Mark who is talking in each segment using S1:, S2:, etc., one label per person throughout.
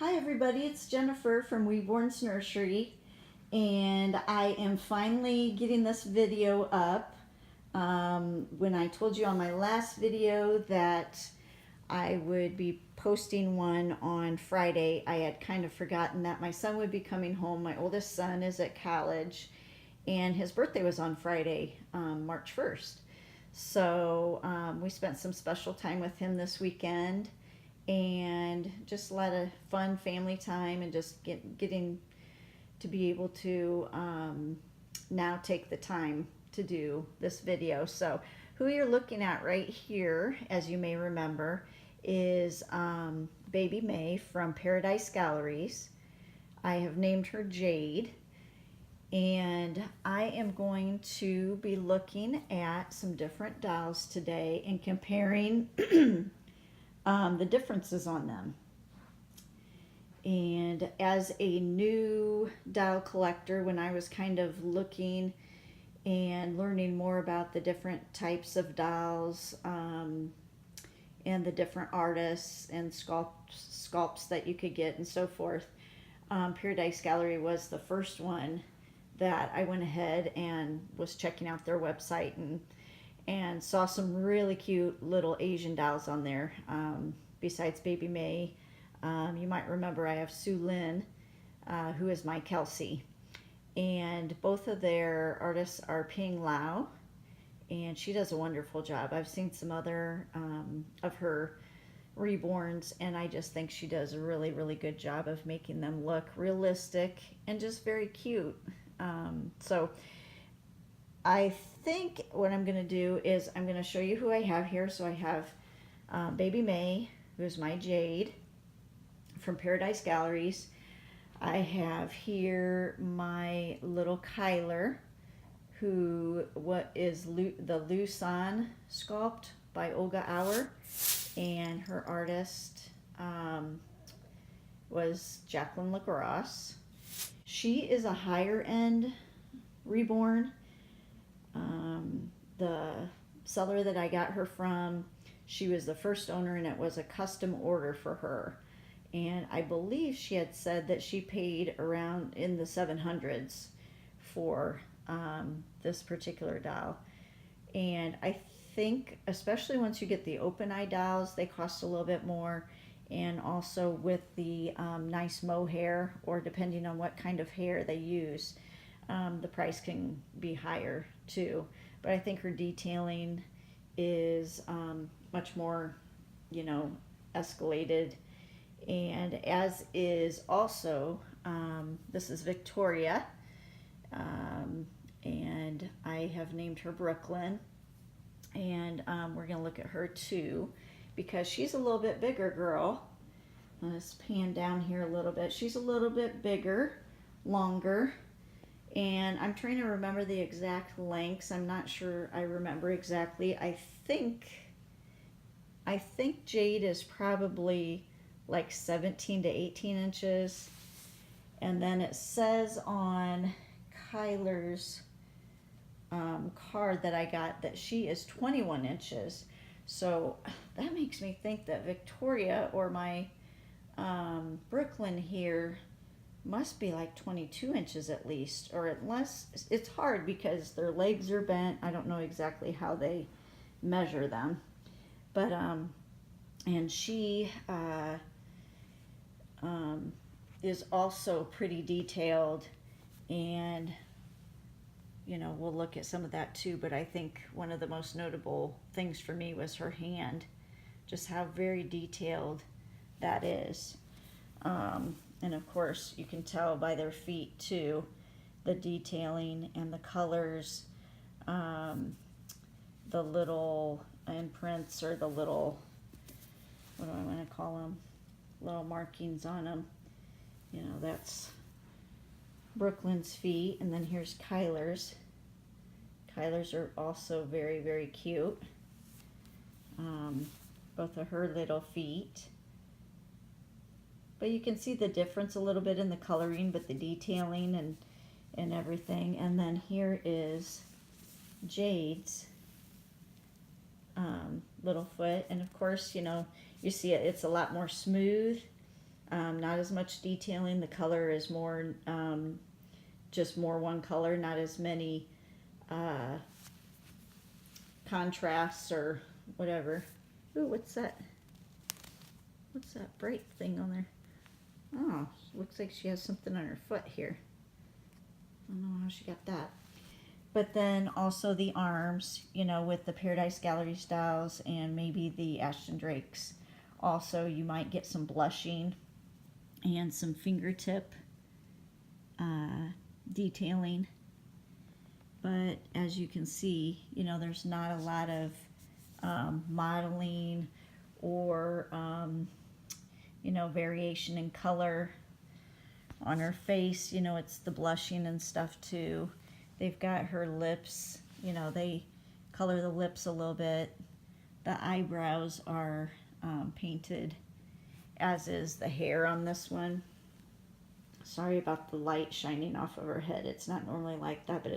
S1: Hi everybody, it's Jennifer from Reborns Nursery, and I am finally getting this video up. When I told you on my last video that I would be posting one on Friday, I had kind of forgotten that my son would be coming home. My oldest son is at college, and his birthday was on Friday, March 1st. So we spent some special time with him this weekend and just a lot of fun family time and just getting to be able to now take the time to do this video. So who you're looking at right here, as you may remember, is baby May from Paradise Galleries. I have named her Jade, and I am going to be looking at some different dolls today and comparing the differences on them. And as a new doll collector, when I was kind of looking and learning more about the different types of dolls and the different artists and sculpts that you could get and so forth, Paradise Gallery was the first one that I went ahead and was checking out their website and saw some really cute little Asian dolls on there. Besides Baby May, you might remember I have Sue Lin, who is my Kelsey. And both of their artists are Ping Lau, and she does a wonderful job. I've seen some other of her reborns, and I just think she does a really, really good job of making them look realistic and just very cute. So I think what I'm going to do is I'm going to show you who I have here. So I have Baby May, who's my Jade from Paradise Galleries. I have here my little Chyler, who is the Lusan sculpt by Olga Auer, and her artist was Jacqueline Lacrosse. She is a higher end reborn. The seller that I got her from, she was the first owner, and it was a custom order for her. And I believe she had said that she paid around in the 700s for this particular doll. And I think, especially once you get the open eye dolls, they cost a little bit more. And also with the nice mohair, or depending on what kind of hair they use, the price can be higher too. But I think her detailing is much more, escalated. And as is also, this is Victoria, and I have named her Brooklyn. And we're going to look at her too, because she's a little bit bigger girl. Let's pan down here a little bit. She's a little bit bigger, longer, and I'm trying to remember the exact lengths. I'm not sure I remember exactly. I think Jade is probably like 17 to 18 inches. And then it says on Chyler's card that I got that she is 21 inches. So that makes me think that Victoria, or my Brooklyn here, must be like 22 inches at least, or unless it's hard because their legs are bent. I don't know exactly how they measure them, but and she is also pretty detailed, and we'll look at some of that too. But I think one of the most notable things for me was her hand, just how very detailed that is. And of course, you can tell by their feet too, the detailing and the colors, the little imprints, or the little, what do I want to call them, little markings on them. That's Brooklyn's feet, and then here's Chyler's. Chyler's are also very, very cute. Both of her little feet. But you can see the difference a little bit in the coloring, but the detailing and everything. And then here is Jade's little foot. And of course, you see it's a lot more smooth Not as much detailing. The color is more, just more one color, not as many uh, contrasts or whatever. Ooh, what's that? What's that bright thing on there? Oh, looks like she has something on her foot here. I don't know how she got that. But then also the arms, you know, with the Paradise Gallery styles and maybe the Ashton Drakes. Also, you might get some blushing and some fingertip detailing. But as you can see, you know, there's not a lot of modeling or, you know, variation in color on her face. You know, it's the blushing and stuff too. They've got her lips, you know, they color the lips a little bit. The eyebrows are painted, as is the hair on this one. Sorry about the light shining off of her head. It's not normally like that, but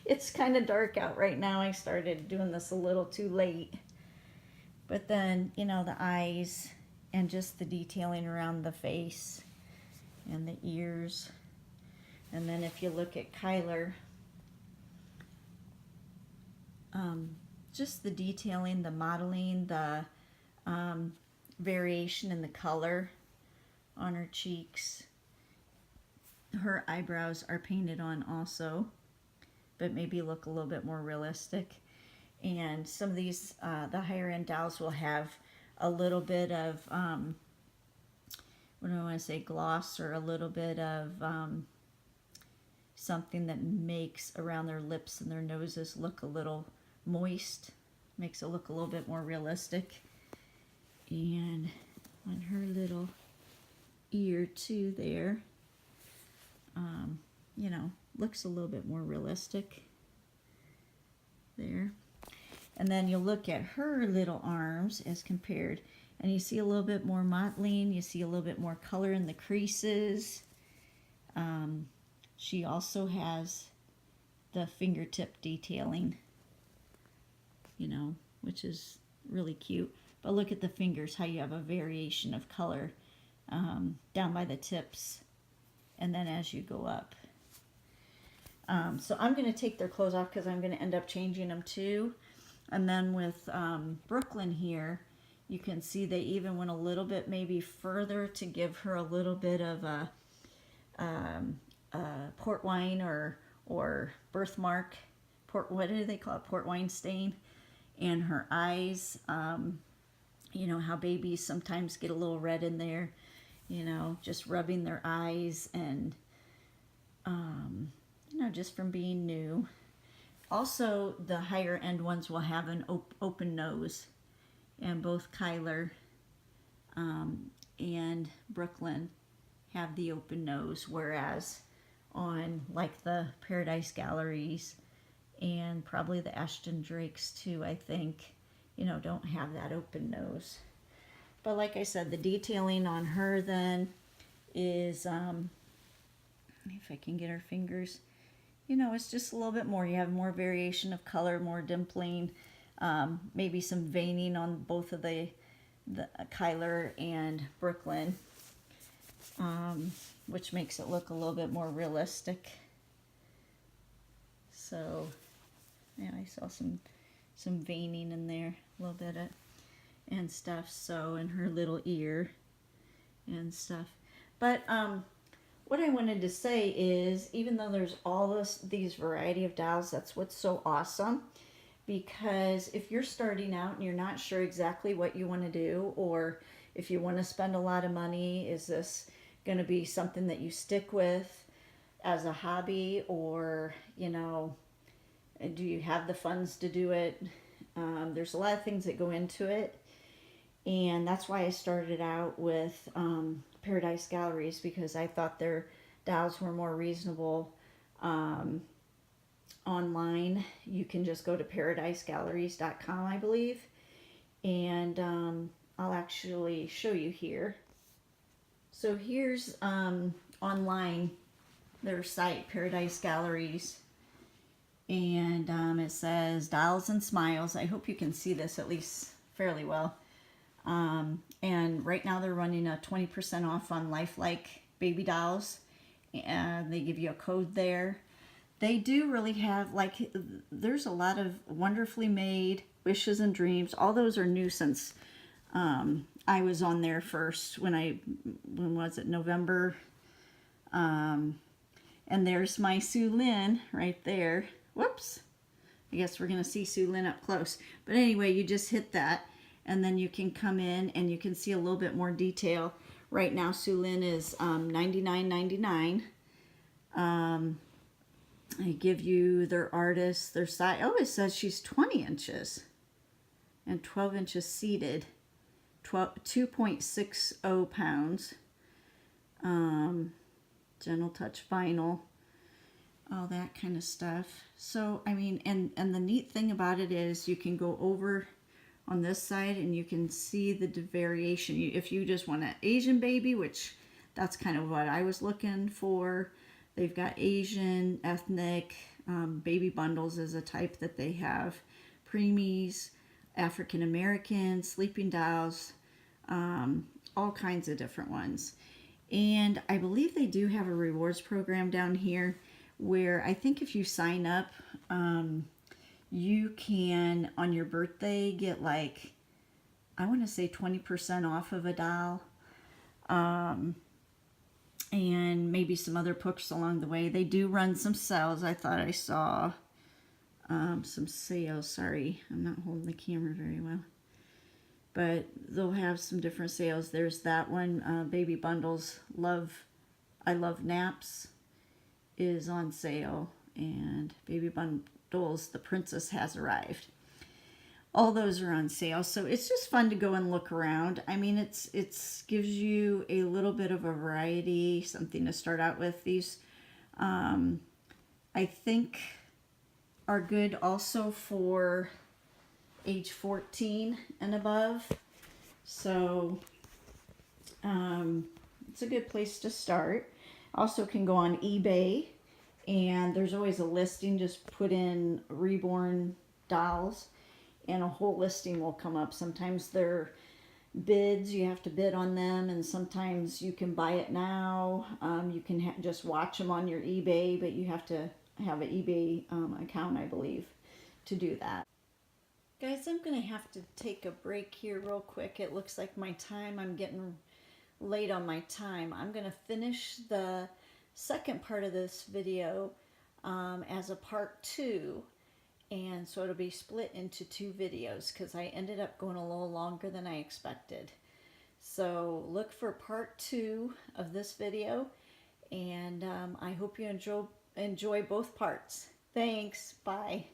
S1: it's kind of dark out right now. I started doing this a little too late. But then, you know, the eyes and just the detailing around the face and the ears. And then if you look at Chyler, just the detailing, the modeling, the variation in the color on her cheeks. Her eyebrows are painted on also, but maybe look a little bit more realistic. And some of these, the higher end dolls will have a little bit of, what do I want to say, gloss, or a little bit of something that makes around their lips and their noses look a little moist, makes it look a little bit more realistic. And on her little ear too there, you know, looks a little bit more realistic there. And then you'll look at her little arms as compared, and you see a little bit more mottling, you see a little bit more color in the creases. She also has the fingertip detailing, you know, which is really cute. But look at the fingers, how you have a variation of color down by the tips, and then as you go up. So I'm going to take their clothes off because I'm going to end up changing them too. And then with Brooklyn here, you can see they even went a little bit maybe further to give her a little bit of a port wine or birthmark. What do they call it? Port wine stain. And her eyes, you know how babies sometimes get a little red in there, you know, just rubbing their eyes and, you know, just from being new. Also, the higher end ones will have an open nose, and both Chyler and Brooklyn have the open nose, whereas on like the Paradise Galleries and probably the Ashton Drakes too, I think, you know, don't have that open nose. But like I said, the detailing on her then is, if I can get her fingers, you know, it's just a little bit more. You have more variation of color, more dimpling, maybe some veining on both of the Chyler and Brooklyn, which makes it look a little bit more realistic. So, yeah, I saw some veining in there, a little bit of, and stuff. So, in her little ear and stuff. But what I wanted to say is, even though there's all these variety of dolls, that's what's so awesome. Because if you're starting out and you're not sure exactly what you want to do, or if you want to spend a lot of money, is this going to be something that you stick with as a hobby, or, you know, do you have the funds to do it? There's a lot of things that go into it. And that's why I started out with Paradise Galleries, because I thought their dolls were more reasonable online. You can just go to paradisegalleries.com, I believe. And I'll actually show you here. So here's online, their site, Paradise Galleries. And it says Dolls and Smiles. I hope you can see this at least fairly well. And right now they're running a 20% off on Lifelike baby dolls, and they give you a code there. They do really have, like, there's a lot of Wonderfully Made, Wishes and Dreams. All those are new since I was on there first when was it, November? And there's my Sue Lynn right there. Whoops. I guess we're going to see Sue Lynn up close. But anyway, you just hit that, and then you can come in and you can see a little bit more detail. Right now, Sue Lynn is $99.99. They give you their artist, their size. Oh, it says she's 20 inches and 12 inches seated. 2.60 pounds. Gentle touch vinyl. All that kind of stuff. So, I mean, and the neat thing about it is you can go over on this side and you can see the variation. If you just want an Asian baby, which that's kind of what I was looking for. They've got Asian, ethnic, baby bundles is a type that they have. Preemies, African American, sleeping dolls, all kinds of different ones. And I believe they do have a rewards program down here where I think if you sign up, you can, on your birthday, get like, I want to say 20% off of a doll. And maybe some other perks along the way. They do run some sales. I thought I saw some sales. Sorry, I'm not holding the camera very well. But they'll have some different sales. There's that one, Baby Bundles. I Love Naps is on sale. And Baby Bundles, The Princess Has Arrived. All those are on sale, so it's just fun to go and look around. I mean, it's gives you a little bit of a variety, something to start out with. These, I think, are good also for age 14 and above. So it's a good place to start. Also can go on eBay, and there's always a listing. Just put in Reborn dolls, and a whole listing will come up. Sometimes they're bids, you have to bid on them, and sometimes you can buy it now. You can just watch them on your eBay, but you have to have an eBay account, I believe, to do that. Guys, I'm going to have to take a break here real quick. It looks like my time, I'm getting late on my time. I'm going to finish the second part of this video as a part 2. And so it'll be split into 2 videos because I ended up going a little longer than I expected. So look for part 2 of this video, and I hope you enjoy both parts. Thanks. Bye.